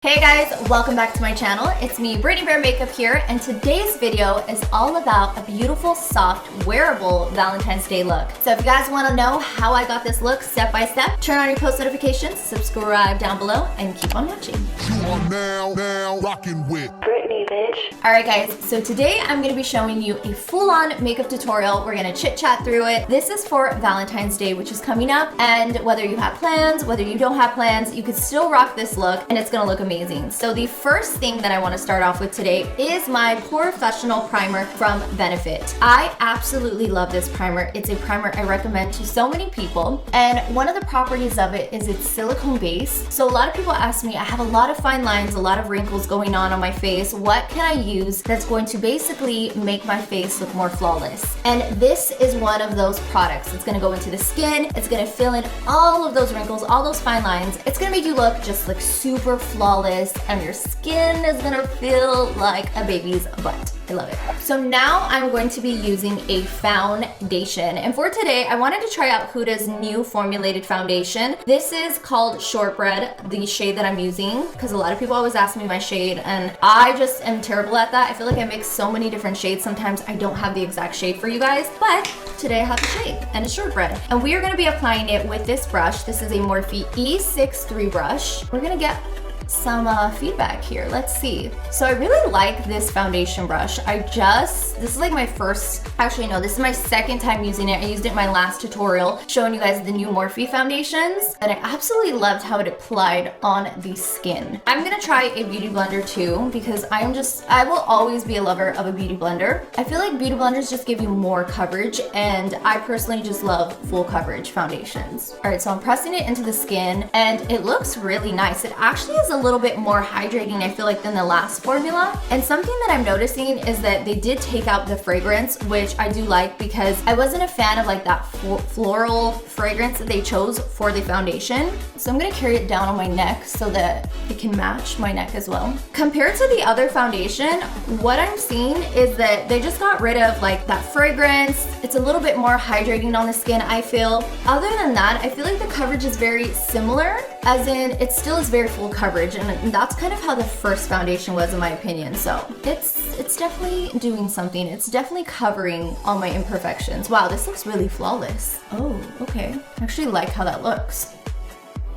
Hey guys, welcome back to my channel. It's me, BrittanyBearMakeup here, and today's video is all about a beautiful, soft, wearable Valentine's Day look. So if you guys want to know how I got this look step by step, turn on your post notifications, subscribe down below, and keep on watching. You are now rocking with Brittany, bitch. Alright guys, so today I'm going to be showing you a full-on makeup tutorial. We're going to chit-chat through it. This is for Valentine's Day, which is coming up, and whether you have plans, whether you don't have plans, you could still rock this look, and it's going to look amazing. So the first thing that I want to start off with today is my POREfessional primer from Benefit. I absolutely love this primer. It's a primer I recommend to so many people, and one of the properties of it is it's silicone base. So a lot of people ask me, I have a lot of fine lines, a lot of wrinkles going on my face. What can I use that's going to basically make my face look more flawless? And this is one of those products. It's going to go into the skin. It's going to fill in all of those wrinkles, all those fine lines. It's going to make you look just like super flawless, and your skin is gonna feel like a baby's butt. I love it. So now I'm going to be using a foundation, and for today I wanted to try out HUDA's new formulated foundation. This is called Shortbread, the shade that I'm using, because a lot of people always ask me my shade and I just am terrible at that. I feel like I mix so many different shades, sometimes I don't have the exact shade for you guys, but today I have the shade and it's Shortbread, and we are going to be applying it with this brush. This is a Morphe E63 brush. We're gonna get some feedback here. Let's see. So I really like this foundation brush. This is like my first, actually no, this is my second time using it. I used it in my last tutorial showing you guys the new Morphe foundations, and I absolutely loved how it applied on the skin. I'm gonna try a beauty blender too, because I will always be a lover of a beauty blender. I feel like beauty blenders just give you more coverage, and I personally just love full coverage foundations. All right, so I'm pressing it into the skin and it looks really nice. It actually is a little bit more hydrating, I feel like, than the last formula. And something that I'm noticing is that they did take out the fragrance, which I do like, because I wasn't a fan of like that floral fragrance that they chose for the foundation. So I'm gonna carry it down on my neck so that it can match my neck as well. Compared to the other foundation, what I'm seeing is that they just got rid of like that fragrance. It's a little bit more hydrating on the skin, I feel. Other than that, I feel like the coverage is very similar, as in it still is very full coverage, and that's kind of how the first foundation was in my opinion. So it's definitely doing something. It's definitely covering all my imperfections. Wow, this looks really flawless. Oh, okay. I actually like how that looks.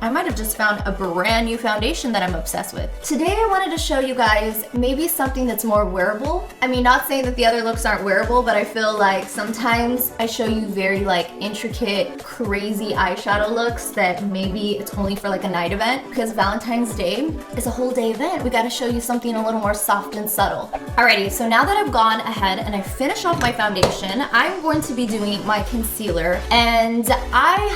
I might have just found a brand new foundation that I'm obsessed with. Today I wanted to show you guys maybe something that's more wearable. I mean, not saying that the other looks aren't wearable, but I feel like sometimes I show you very like intricate, crazy eyeshadow looks that maybe it's only for like a night event, because Valentine's Day is a whole day event. We gotta show you something a little more soft and subtle. Alrighty, so now that I've gone ahead and I finished off my foundation, I'm going to be doing my concealer. And I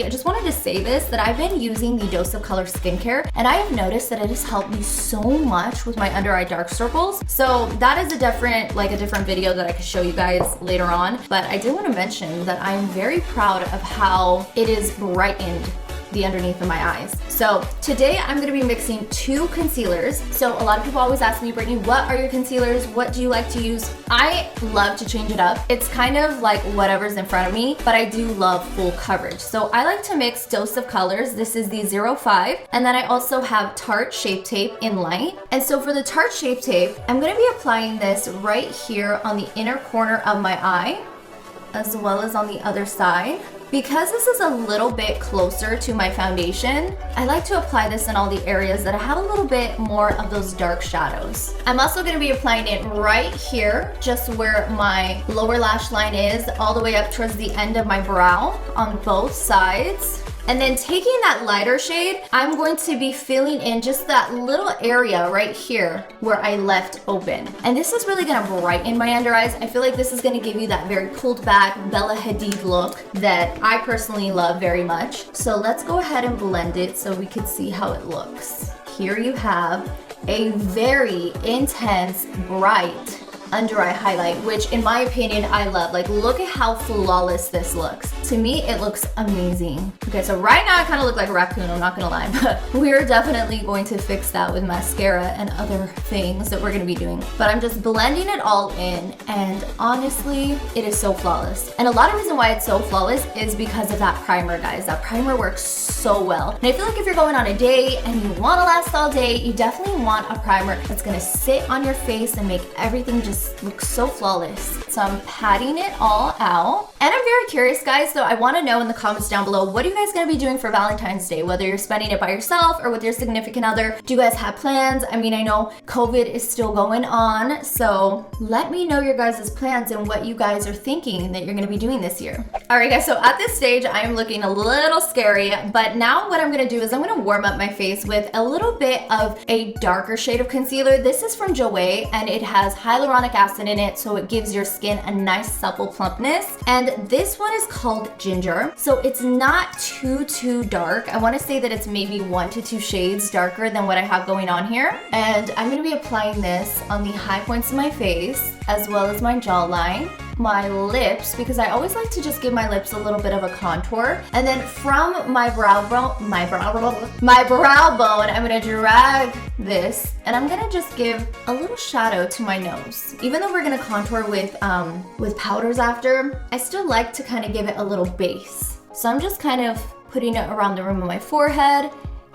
just wanted to say this, that I've been using the Dose of Color skincare, and I have noticed that it has helped me so much with my under eye dark circles. So that is a different video that I could show you guys later on, but I did want to mention that I'm very proud of how it is brightened the underneath of my eyes. So today I'm going to be mixing two concealers. So a lot of people always ask me, Brittany, what are your concealers? What do you like to use? I love to change it up. It's kind of like whatever's in front of me, but I do love full coverage. So I like to mix Dose of Colors. This is the 05, and then I also have Tarte Shape Tape in light. And so for the Tarte Shape Tape, I'm going to be applying this right here on the inner corner of my eye, as well as on the other side. Because this is a little bit closer to my foundation, I like to apply this in all the areas that I have a little bit more of those dark shadows. I'm also going to be applying it right here, just where my lower lash line is, all the way up towards the end of my brow on both sides. And then taking that lighter shade, I'm going to be filling in just that little area right here where I left open. And this is really gonna brighten my under eyes. I feel like this is gonna give you that very pulled back Bella Hadid look that I personally love very much. So let's go ahead and blend it so we can see how it looks. Here you have a very intense, bright under eye highlight, which in my opinion, I love. Like, look at how flawless this looks. To me, it looks amazing. Okay, so right now I kind of look like a raccoon, I'm not gonna lie, but we're definitely going to fix that with mascara and other things that we're gonna be doing. But I'm just blending it all in, and honestly, it is so flawless. And a lot of reason why it's so flawless is because of that primer, guys. That primer works so well. And I feel like if you're going on a date and you wanna last all day, you definitely want a primer that's gonna sit on your face and make everything just look so flawless. So I'm patting it all out. And I'm very curious, guys, so I wanna know in the comments down below, what are you guys gonna be doing for Valentine's Day? Whether you're spending it by yourself or with your significant other. Do you guys have plans? I mean, I know COVID is still going on, so let me know your guys' plans and what you guys are thinking that you're gonna be doing this year. All right, guys, so at this stage, I am looking a little scary, but now what I'm gonna do is I'm gonna warm up my face with a little bit of a darker shade of concealer. This is from JOUER, and it has hyaluronic acid in it, so it gives your skin a nice supple plumpness. And this one is called Ginger, so it's not too dark. I wanna say that it's maybe 1 to 2 shades darker than what I have going on here. And I'm gonna be applying this on the high points of my face, as well as my jawline, my lips, because I always like to just give my lips a little bit of a contour. And then from my brow bone, I'm gonna drag this, and I'm gonna just give a little shadow to my nose. Even though we're gonna contour with powders after, I still like to kind of give it a little base. So I'm just kind of putting it around the rim of my forehead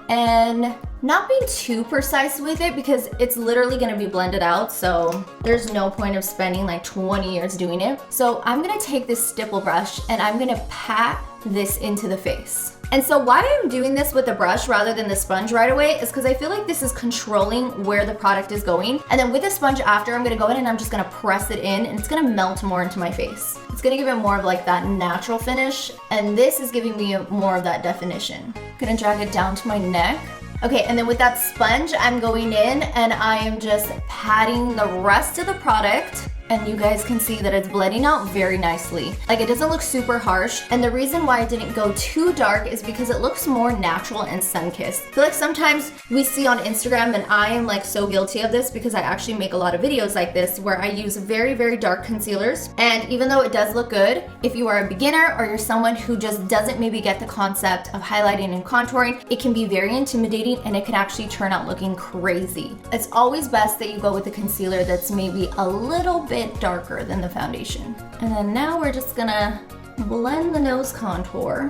and not being too precise with it because it's literally gonna be blended out, so there's no point of spending like 20 years doing it. So I'm gonna take this stipple brush and I'm gonna pat this into the face. And so why I'm doing this with the brush rather than the sponge right away is because I feel like this is controlling where the product is going. And then with the sponge after, I'm gonna go in and I'm just gonna press it in, and it's gonna melt more into my face. It's gonna give it more of like that natural finish, and this is giving me more of that definition. I'm gonna drag it down to my neck. Okay, and then with that sponge, I'm going in and I am just patting the rest of the product, and you guys can see that it's blending out very nicely. Like, it doesn't look super harsh, and the reason why I didn't go too dark is because it looks more natural and sun-kissed. I feel like sometimes we see on Instagram, and I am like so guilty of this because I actually make a lot of videos like this where I use very dark concealers, and even though it does look good, if you are a beginner or you're someone who just doesn't maybe get the concept of highlighting and contouring, it can be very intimidating and it can actually turn out looking crazy. It's always best that you go with a concealer that's maybe a little bit darker than the foundation. And then now we're just gonna blend the nose contour.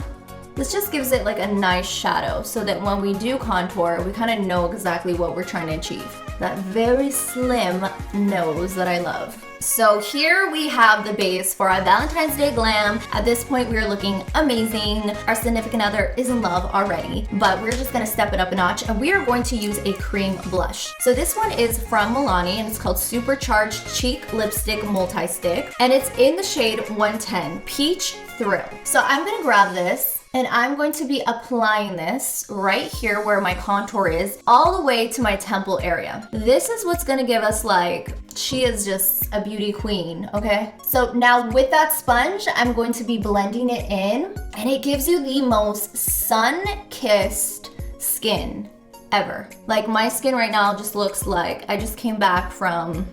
This just gives it like a nice shadow so that when we do contour, we kind of know exactly what we're trying to achieve. That very slim nose that I love. So here we have the base for our Valentine's Day glam. At this point, we are looking amazing. Our significant other is in love already, but we're just gonna step it up a notch, and we are going to use a cream blush. So this one is from MILANI, and it's called Supercharged Cheek Lipstick Multi-Stick, and it's in the shade 110, Peach Thrill. So I'm gonna grab this, and I'm going to be applying this right here where my contour is, all the way to my temple area. This is what's gonna give us like, she is just a beauty queen, okay? So now with that sponge, I'm going to be blending it in, and it gives you the most sun-kissed skin ever. Like, my skin right now just looks like I just came back from,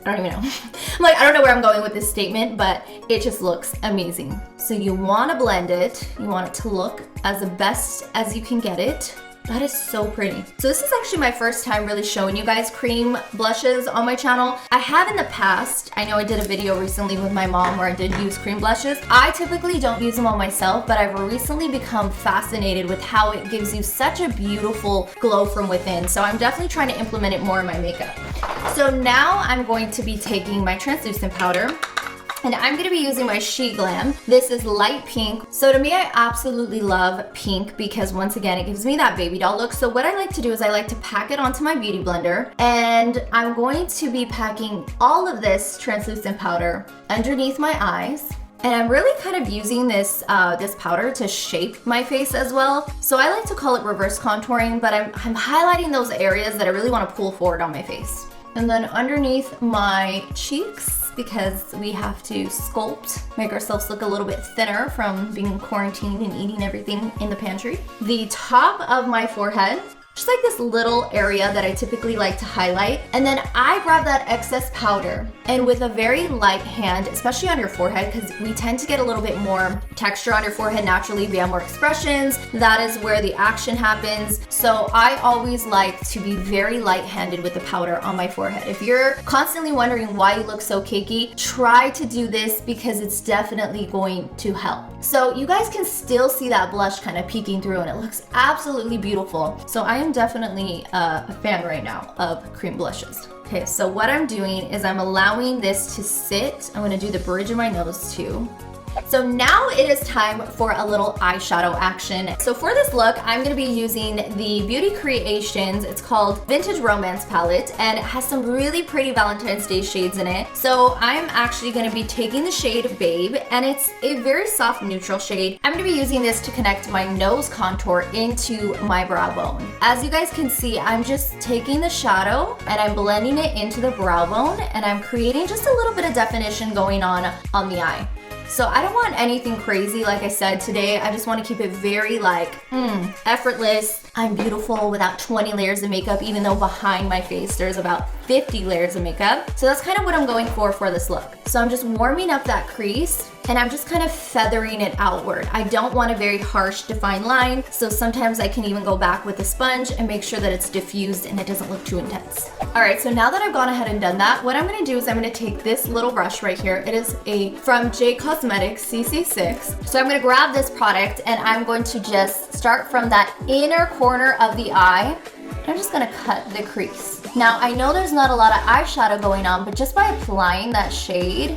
I don't even know. I'm like, I don't know where I'm going with this statement, but it just looks amazing. So you wanna blend it. You want it to look as the best as you can get it. That is so pretty. So this is actually my first time really showing you guys cream blushes on my channel. I have in the past. I know I did a video recently with my mom where I did use cream blushes. I typically don't use them on myself, but I've recently become fascinated with how it gives you such a beautiful glow from within. So I'm definitely trying to implement it more in my makeup. So now I'm going to be taking my translucent powder, and I'm gonna be using my SHEGLAM. This is light pink. So to me, I absolutely love pink because once again, it gives me that baby doll look. So what I like to do is I like to pack it onto my beauty blender, and I'm going to be packing all of this translucent powder underneath my eyes. And I'm really kind of using this this powder to shape my face as well. So I like to call it reverse contouring, but I'm highlighting those areas that I really wanna pull forward on my face. And then underneath my cheeks, because we have to sculpt, make ourselves look a little bit thinner from being quarantined and eating everything in the pantry. The top of my forehead, just like this little area that I typically like to highlight. And then I grab that excess powder and with a very light hand, especially on your forehead, because we tend to get a little bit more texture on your forehead naturally. We have more expressions. That is where the action happens. So I always like to be very light-handed with the powder on my forehead. If you're constantly wondering why you look so cakey, try to do this because it's definitely going to help. So you guys can still see that blush kind of peeking through and it looks absolutely beautiful. So I am definitely a fan right now of cream blushes. Okay, so what I'm doing is I'm allowing this to sit. I'm gonna do the bridge of my nose too. So now it is time for a little eyeshadow action. So for this look, I'm gonna be using the Beauty Creations, it's called Vintage Romance palette, and it has some really pretty Valentine's Day shades in it. So I'm actually gonna be taking the shade Babe, and it's a very soft neutral shade. I'm gonna be using this to connect my nose contour into my brow bone. As you guys can see, I'm just taking the shadow and I'm blending it into the brow bone, and I'm creating just a little bit of definition going on the eye. So I don't want anything crazy, like I said today. I just want to keep it very like, effortless. I'm beautiful without 20 layers of makeup, even though behind my face there's about 50 layers of makeup. So that's kind of what I'm going for this look. So I'm just warming up that crease and I'm just kind of feathering it outward. I don't want a very harsh defined line, so sometimes I can even go back with a sponge and make sure that it's diffused and it doesn't look too intense. All right, so now that I've gone ahead and done that, what I'm gonna do is I'm gonna take this little brush right here. It is from J Cosmetics CC6. So I'm gonna grab this product and I'm going to just start from that inner corner of the eye. I'm just gonna cut the crease. Now, I know there's not a lot of eyeshadow going on, but just by applying that shade,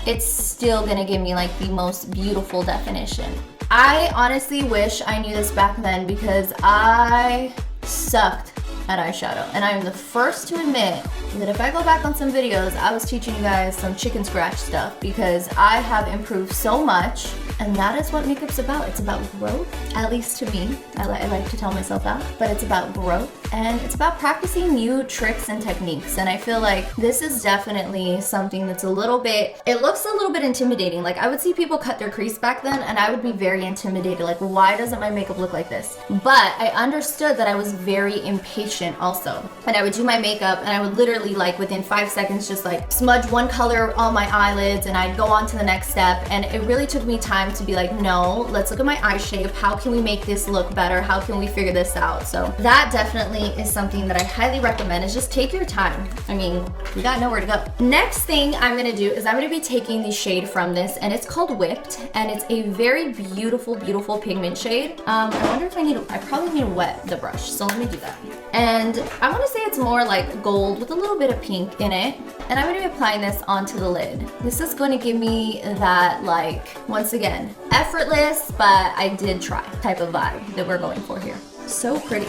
it's still gonna give me like the most beautiful definition. I honestly wish I knew this back then because I sucked at eyeshadow. And I'm the first to admit that if I go back on some videos, I was teaching you guys some chicken scratch stuff because I have improved so much. And that is what makeup's about. It's about growth, at least to me. I like to tell myself that, but it's about growth and it's about practicing new tricks and techniques. And I feel like this is definitely something that's it looks a little bit intimidating. Like I would see people cut their crease back then and I would be very intimidated. Like, why doesn't my makeup look like this? But I understood that I was very impatient also. And I would do my makeup and I would literally like within 5 seconds just like smudge one color on my eyelids and I'd go on to the next step. And it really took me time to be like, no, let's look at my eye shape. How can we make this look better? How can we figure this out? So that definitely is something that I highly recommend, is just take your time. I mean, you got nowhere to go. Next thing I'm gonna do is I'm gonna be taking the shade from this and it's called Whipped and it's a very beautiful, beautiful pigment shade. I wonder if I probably need to wet the brush. So let me do that. And I wanna say it's more like gold with a little bit of pink in it. And I'm gonna be applying this onto the lid. This is gonna give me that like, once again, effortless, but I did try type of vibe that we're going for here. So pretty.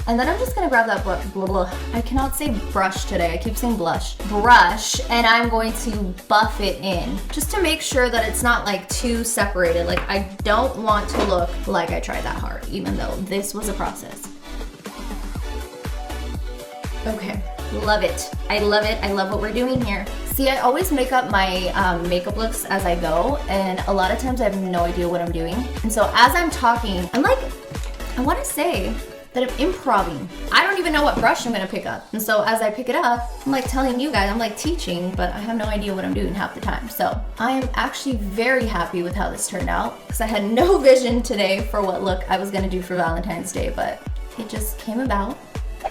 And then I'm just gonna grab that I cannot say brush today, I keep saying brush, and I'm going to buff it in just to make sure that it's not like too separated. Like I don't want to look like I tried that hard, even though this was a process. Okay, love it. I love it. I love what we're doing here. See, I always make up my makeup looks as I go, and a lot of times I have no idea what I'm doing. And so as I'm talking, I'm like, I wanna say that I'm improvising. I don't even know what brush I'm gonna pick up. And so as I pick it up, I'm like telling you guys, I'm like teaching, but I have no idea what I'm doing half the time. So I am actually very happy with how this turned out because I had no vision today for what look I was gonna do for Valentine's Day, but it just came about.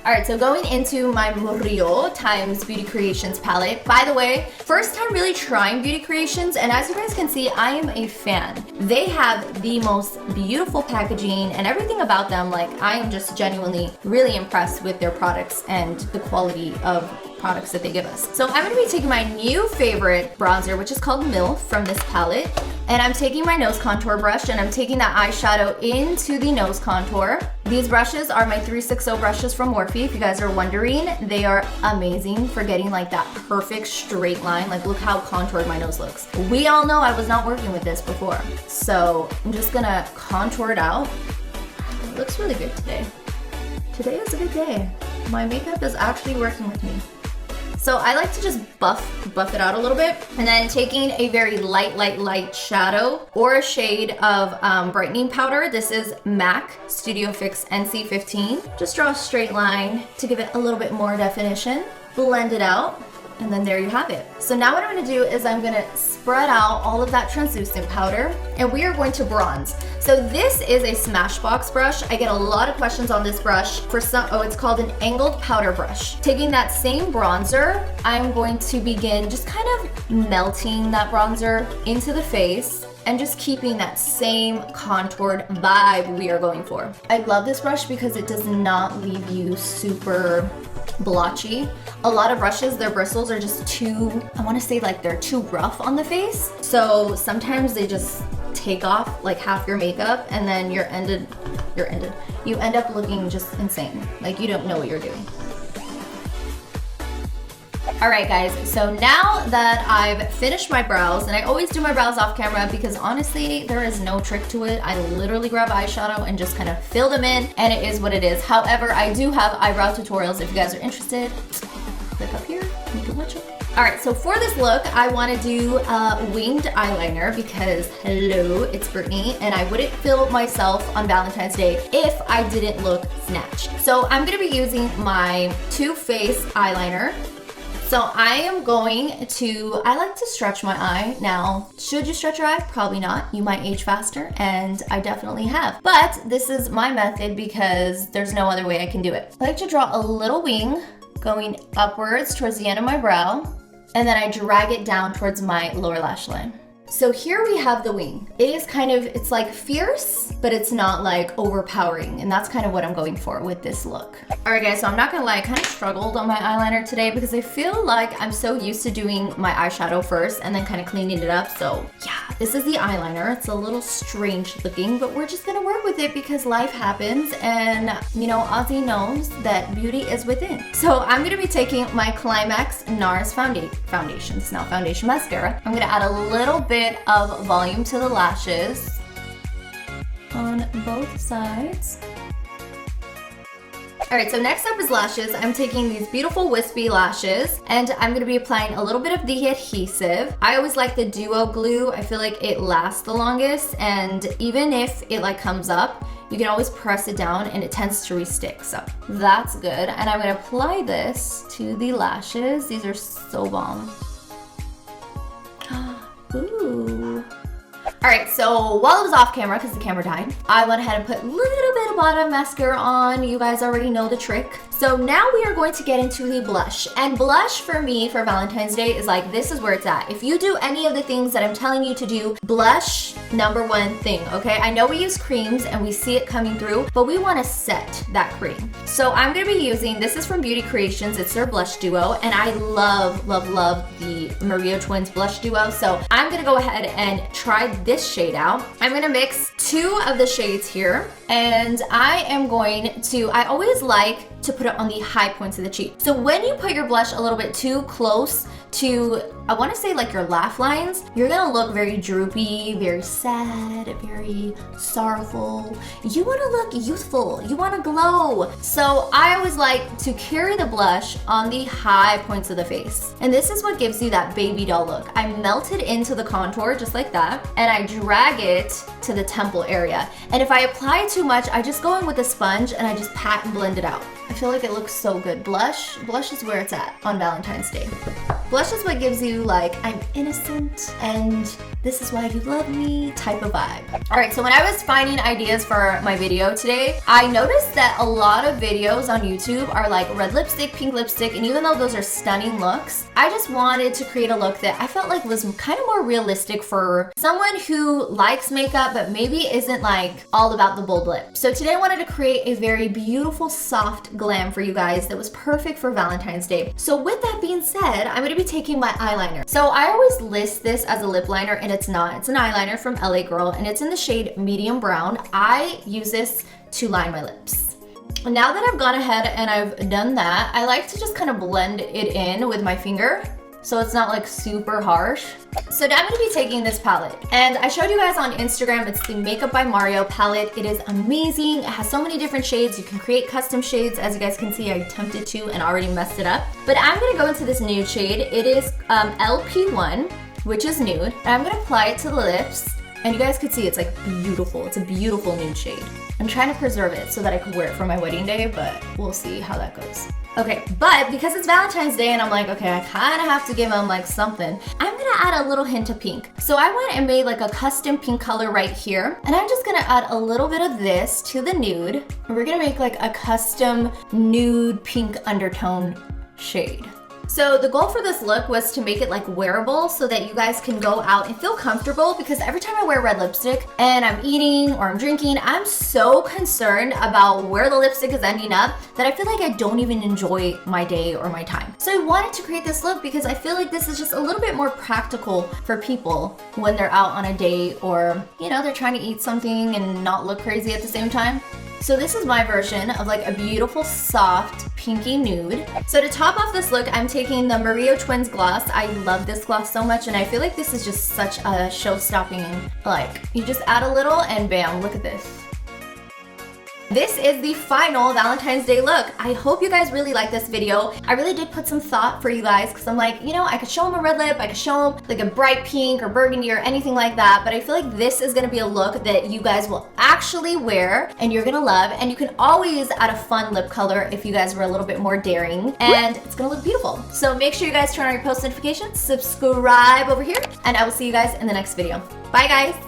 All right, so going into my Murillo times Beauty Creations palette. By the way, first time really trying Beauty Creations, and as you guys can see, I am a fan. They have the most beautiful packaging and everything about them. Like, I am just genuinely really impressed with their products and the quality of products that they give us. So I'm gonna be taking my new favorite bronzer, which is called MILF from this palette. And I'm taking my nose contour brush and I'm taking that eyeshadow into the nose contour. These brushes are my 360 brushes from MORPHE. If you guys are wondering, they are amazing for getting like that perfect straight line. Like, look how contoured my nose looks. We all know I was not working with this before. So I'm just gonna contour it out. It looks really good today. Today is a good day. My makeup is actually working with me. So I like to just buff it out a little bit. And then taking a very light shadow or a shade of brightening powder. This is MAC Studio Fix NC15. Just draw a straight line to give it a little bit more definition. Blend it out. And then there you have it. So now what I'm gonna do is I'm gonna spread out all of that translucent powder and we are going to bronze. So this is a Smashbox brush. I get a lot of questions on this brush. For some, it's called an angled powder brush. Taking that same bronzer, I'm going to begin just kind of melting that bronzer into the face and just keeping that same contoured vibe we are going for. I love this brush because it does not leave you super blotchy. A lot of brushes, their bristles are just too, I want to say like they're too rough on the face. So sometimes they just take off like half your makeup and then you end up looking just insane. Like you don't know what you're doing. All right guys, so now that I've finished my brows, and I always do my brows off camera because honestly, there is no trick to it. I literally grab eyeshadow and just kind of fill them in and it is what it is. However, I do have eyebrow tutorials if you guys are interested. Click up here, you can watch it. All right, so for this look, I want to do winged eyeliner because hello, it's Brittany, and I wouldn't feel myself on Valentine's Day if I didn't look snatched. So I'm gonna be using my Too Faced eyeliner. So I am going to, I like to stretch my eye. Now, should you stretch your eye? Probably not. You might age faster, and I definitely have. But this is my method because there's no other way I can do it. I like to draw a little wing going upwards towards the end of my brow, and then I drag it down towards my lower lash line. So here we have the wing. It is kind of, it's like fierce, but it's not like overpowering. And that's kind of what I'm going for with this look. All right guys, so I'm not gonna lie, I kind of struggled on my eyeliner today because I feel like I'm so used to doing my eyeshadow first and then kind of cleaning it up. So yeah, this is the eyeliner. It's a little strange looking, but we're just gonna work with it because life happens and you know, Ozzy knows that beauty is within. So I'm gonna be taking my Climax NARS foundation. It's now foundation mascara. I'm gonna add a little bit of volume to the lashes on both sides. All right, so next up is lashes. I'm taking these beautiful wispy lashes and I'm gonna be applying a little bit of the adhesive. I always like the duo glue. I feel like it lasts the longest, and even if it like comes up, you can always press it down and it tends to re-stick, so that's good. And I'm gonna apply this to the lashes. These are so bomb. Ooh. All right, so while I was off camera, because the camera died, I went ahead and put a little bit of bottom mascara on. You guys already know the trick. So now we are going to get into the blush. And blush for me for Valentine's Day is like, this is where it's at. If you do any of the things that I'm telling you to do, blush, #1 thing, okay? I know we use creams and we see it coming through, but we want to set that cream. So I'm gonna be using, this is from Beauty Creations, it's their blush duo, and I love the Murillo Twins blush duo. So I'm gonna go ahead and try this shade out. I'm gonna mix 2 of the shades here, and I am going to, I always like to put it on the high points of the cheek. So when you put your blush a little bit too close to, I want to say like your laugh lines, you're gonna look very droopy, very sad, very sorrowful. You want to look youthful, you want to glow. So I always like to carry the blush on the high points of the face. And this is what gives you that baby doll look. I melt it into the contour just like that, and I drag it to the temple area. And if I apply too much, I just go in with a sponge and I just pat and blend it out. I feel like it looks so good. Blush is where it's at on Valentine's Day. Blush is what gives you like, I'm innocent and this is why you love me type of vibe. All right, so when I was finding ideas for my video today, I noticed that a lot of videos on YouTube are like red lipstick, pink lipstick, and even though those are stunning looks, I just wanted to create a look that I felt like was kind of more realistic for someone who likes makeup but maybe isn't like all about the bold lip. So today I wanted to create a very beautiful, soft glam for you guys that was perfect for Valentine's Day. So with that being said, I'm gonna be taking my eyeliner. So I always list this as a lip liner and it's not. It's an eyeliner from LA Girl and it's in the shade medium brown. I use this to line my lips. Now that I've gone ahead and I've done that, I like to just kind of blend it in with my finger so it's not like super harsh. So now I'm gonna be taking this palette, and I showed you guys on Instagram, it's the Makeup by Mario palette. It is amazing. It has so many different shades. You can create custom shades. As you guys can see, I attempted to and already messed it up. But I'm gonna go into this nude shade. It is LP1, which is nude. And I'm gonna apply it to the lips. And you guys could see it's like beautiful. It's a beautiful nude shade. I'm trying to preserve it so that I could wear it for my wedding day, but we'll see how that goes. Okay, but because it's Valentine's Day and I'm like, okay, I kind of have to give them like something, I'm gonna add a little hint of pink. So I went and made like a custom pink color right here, and I'm just gonna add a little bit of this to the nude, and we're gonna make like a custom nude pink undertone shade. So the goal for this look was to make it like wearable so that you guys can go out and feel comfortable, because every time I wear red lipstick and I'm eating or I'm drinking, I'm so concerned about where the lipstick is ending up that I feel like I don't even enjoy my day or my time. So I wanted to create this look because I feel like this is just a little bit more practical for people when they're out on a date, or you know, they're trying to eat something and not look crazy at the same time. So this is my version of like a beautiful soft pinky nude. So to top off this look, I'm taking the Murillo Twins gloss. I love this gloss so much, and I feel like this is just such a show-stopping, like you just add a little and bam, look at this. This is the final Valentine's Day look. I hope you guys really like this video. I really did put some thought for you guys, because I'm like, you know, I could show them a red lip, I could show them like a bright pink or burgundy or anything like that, but I feel like this is gonna be a look that you guys will actually wear and you're gonna love, and you can always add a fun lip color if you guys were a little bit more daring, and it's gonna look beautiful. So make sure you guys turn on your post notifications, subscribe over here, and I will see you guys in the next video. Bye guys!